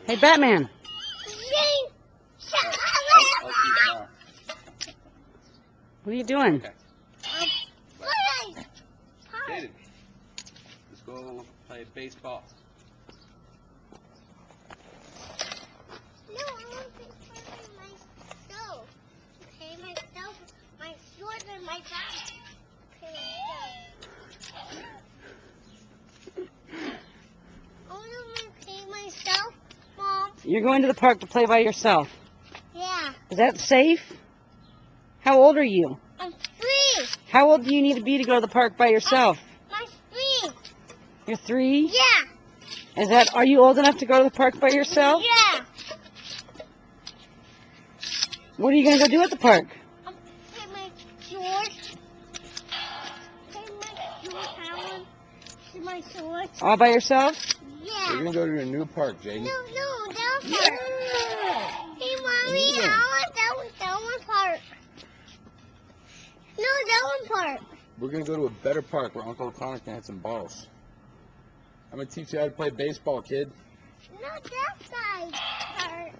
Hey, Batman. What are you doing? Okay. Jaden, let's go play baseball. No, I want to play myself. Okay, myself, my shorts and my back. Okay, I want to play myself, Mom. You're going to the park to play by yourself. Yeah, Is that safe? How old are you? I'm 3. How old do you need to be to go to the park by yourself? I'm 3. You're 3? Yeah. Are you old enough to go to the park by yourself? Yeah. What are you going to go do at the park? I'm play my shorts. Play my shorts, Alan. See my shorts. All by yourself? Yeah. We're gonna go to a new park, Jaden. No, that park. Hey, Mommy, Yeah. I want that one park. No, that one park. We're gonna go to a better park where Uncle Connor can hit some balls. I'm gonna teach you how to play baseball, kid. Not that side park.